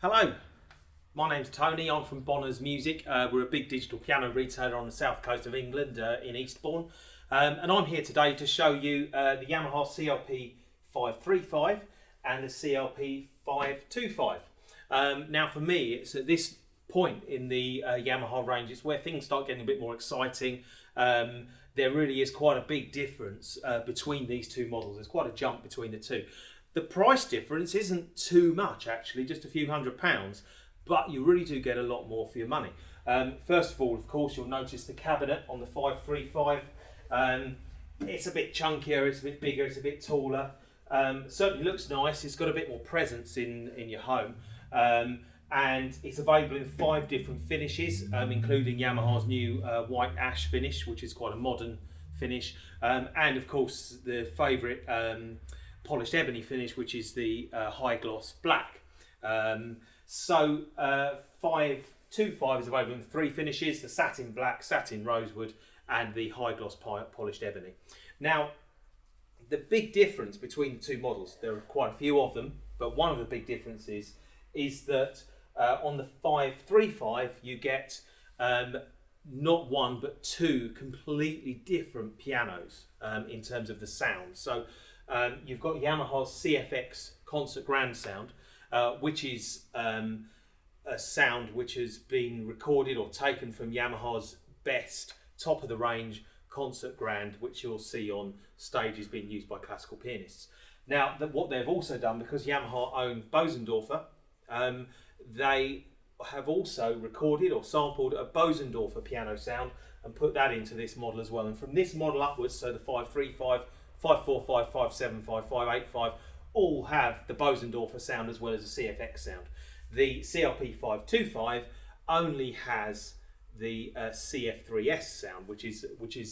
Hello, my name's Tony, I'm from Bonner's Music. We're a big digital piano retailer on the south coast of England in Eastbourne. And I'm here today to show you the Yamaha CLP535 and the CLP525. Now for me, it's at this point in the Yamaha range, it's where things start getting a bit more exciting. There really is quite a big difference between these two models. There's quite a jump between the two. The price difference isn't too much actually, just a few £100s, but you really do get a lot more for your money. First of all, of course, you'll notice the cabinet on the 535. It's a bit chunkier, it's a bit bigger, it's a bit taller. Certainly looks nice, it's got a bit more presence in your home. And it's available in 5 different finishes, including Yamaha's new white ash finish, which is quite a modern finish. And of course, the favourite polished ebony finish, which is the high gloss black. So 525 is available in 3 finishes: the satin black, satin rosewood, and the high gloss polished ebony. Now, the big difference between the two models, there are quite a few of them, but one of the big differences is that on the 535 you get not one but 2 completely different pianos in terms of the sound. So you've got Yamaha's CFX Concert Grand sound, which is a sound which has been recorded or taken from Yamaha's best top of the range Concert Grand, which you'll see on stages being used by classical pianists. Now, what they've also done, because Yamaha own Bosendorfer, they have also recorded or sampled a Bosendorfer piano sound and put that into this model as well. And from this model upwards, so the 535, 545, 575, 585, all have the Bosendorfer sound as well as the CFX sound. The CLP525 only has the CF3S sound, which is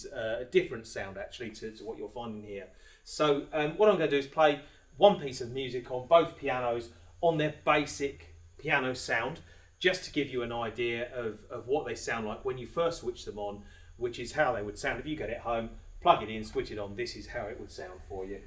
a different sound actually to what you're finding here. So what I'm going to do is play one piece of music on both pianos on their basic piano sound, just to give you an idea of what they sound like when you first switch them on, which is how they would sound if you get it home, plug it in, switch it on. This is how it would sound for you.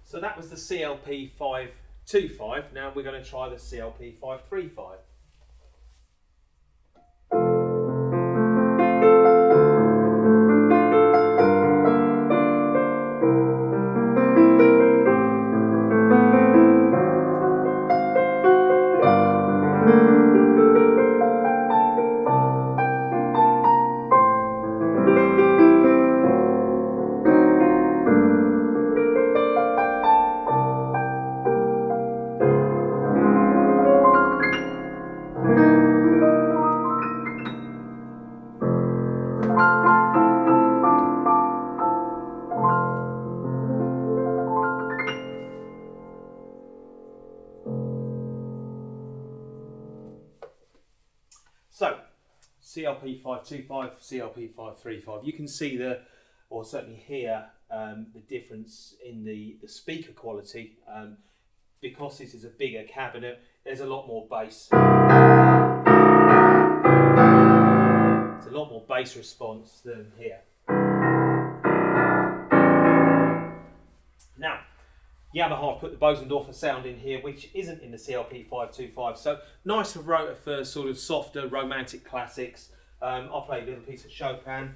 So that was the CLP525. Now we're going to try the CLP535. So, CLP525, CLP535, you can see or certainly hear the difference in the speaker quality. Because this is a bigger cabinet, there's a lot more bass. It's a lot more bass response than here. Now, Yamaha put the Bosendorfer sound in here, which isn't in the CLP525. So nice for sort of softer romantic classics. I'll play a little piece of Chopin.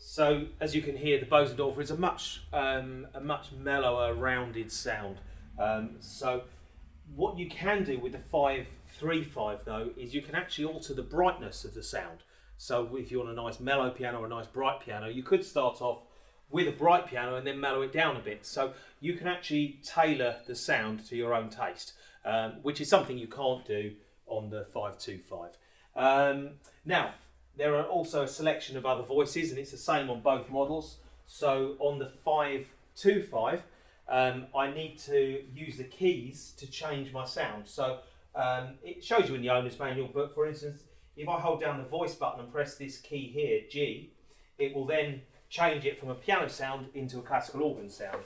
So as you can hear, the Bosendorfer is a much mellower, rounded sound. So What you can do with the 535 though is you can actually alter the brightness of the sound. So if you want a nice mellow piano or a nice bright piano, you could start off with a bright piano and then mellow it down a bit. So you can actually tailor the sound to your own taste, which is something you can't do on the 525. Now, there are also a selection of other voices, and it's the same on both models. So on the 525, I need to use the keys to change my sound. So it shows you in the owner's manual, but for instance, if I hold down the voice button and press this key here, G, it will then change it from a piano sound into a classical organ sound.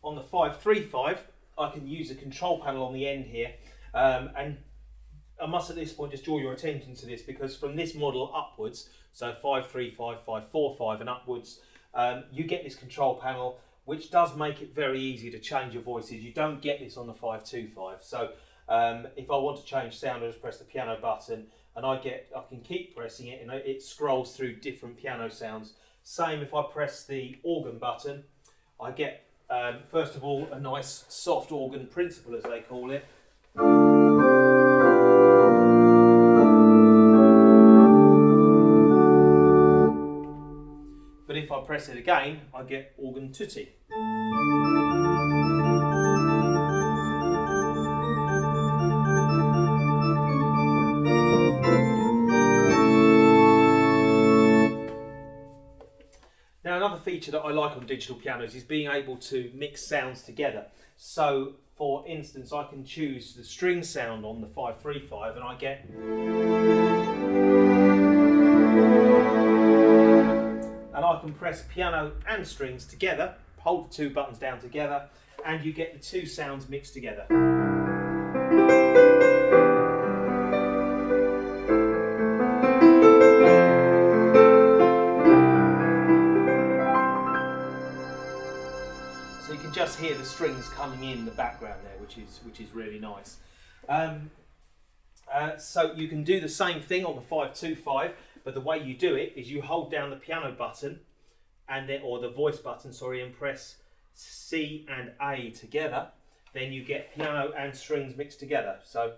On the 535, I can use a control panel on the end here, and I must at this point just draw your attention to this, because from this model upwards, so 535, 545 and upwards, you get this control panel, which does make it very easy to change your voices. You don't get this on the 525. So if I want to change sound, I just press the piano button, and I can keep pressing it, and it scrolls through different piano sounds. Same if I press the organ button, I get first of all a nice soft organ principal, as they call it. But if I press it again, I get organ tutti. Now, another feature that I like on digital pianos is being able to mix sounds together. So, for instance, I can choose the string sound on the 535 and I get... And I can press piano and strings together, hold the two buttons down together, and you get the two sounds mixed together. So you can just hear the strings coming in the background there, which is really nice. So you can do the same thing on the 525. But the way you do it is you hold down the piano button or the voice button, sorry, and press C and A together. Then you get piano and strings mixed together. So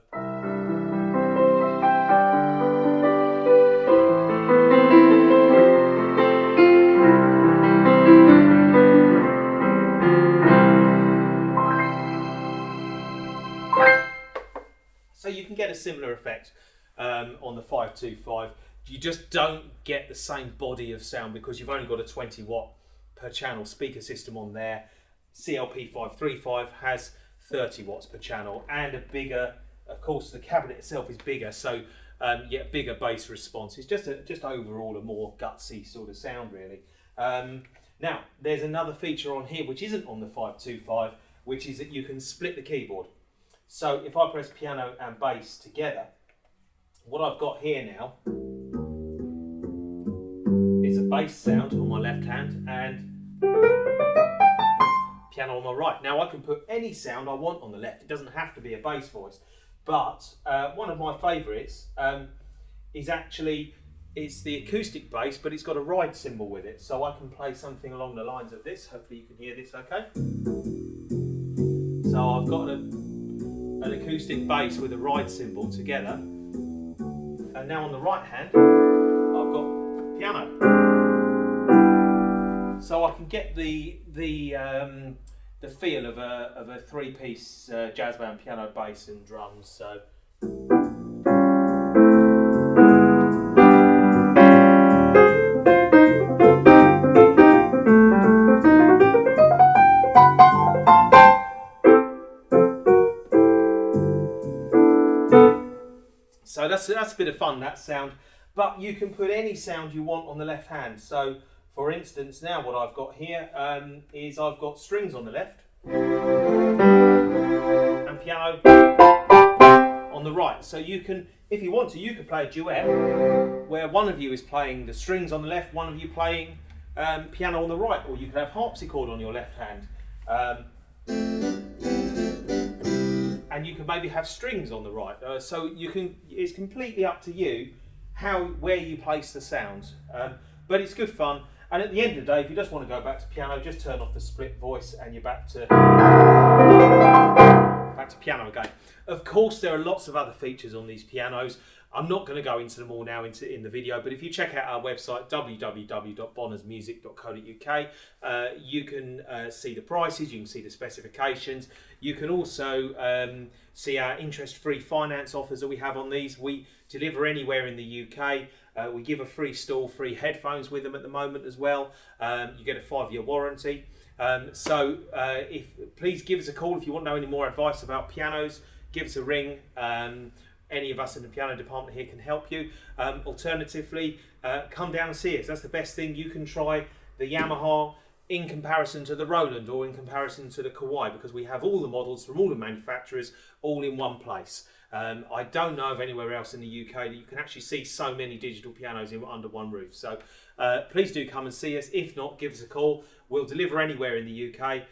you can get a similar effect on the 525. You just don't get the same body of sound because you've only got a 20 watt per channel speaker system on there. CLP535 has 30 watts per channel and a bigger, of course the cabinet itself is bigger, so yeah, bigger bass response. It's just overall a more gutsy sort of sound really. Now there's another feature on here which isn't on the 525, which is that you can split the keyboard. So if I press piano and bass together, what I've got here now is a bass sound on my left hand and piano on my right. Now I can put any sound I want on the left. It doesn't have to be a bass voice, but one of my favourites is actually, it's the acoustic bass, but it's got a ride cymbal with it, so I can play something along the lines of this. Hopefully you can hear this okay. So I've got an acoustic bass with a ride cymbal together, and now on the right hand I've got piano. So I can get the feel of a three-piece jazz band, piano, bass and drums. So that's a bit of fun, that sound. But you can put any sound you want on the left hand. So for instance, now what I've got here is I've got strings on the left and piano on the right. So you can, if you want to, you could play a duet where one of you is playing the strings on the left, one of you playing piano on the right, or you could have harpsichord on your left hand. and you can maybe have strings on the right. So you can. It's completely up to you where you place the sounds. But it's good fun. And at the end of the day, if you just want to go back to piano, just turn off the split voice and you're back to piano again. Of course, there are lots of other features on these pianos. I'm not going to go into them all now in the video, but if you check out our website, www.bonnersmusic.co.uk, you can see the prices, you can see the specifications. You can also see our interest-free finance offers that we have on these. We deliver anywhere in the UK. We give a free stall, free headphones with them at the moment as well. You get a 5-year warranty. Please give us a call if you want to know any more advice about pianos. Give us a ring. Any of us in the piano department here can help you. Alternatively, come down and see us. That's the best thing. You can try the Yamaha in comparison to the Roland or in comparison to the Kawai, because we have all the models from all the manufacturers all in one place. I don't know of anywhere else in the UK that you can actually see so many digital pianos under one roof. So please do come and see us. If not, give us a call. We'll deliver anywhere in the UK.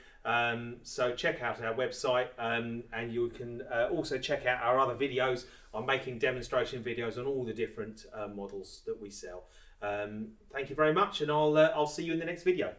So check out our website, and you can also check out our other videos. I'm making demonstration videos on all the different models that we sell. Thank you very much, and I'll see you in the next video.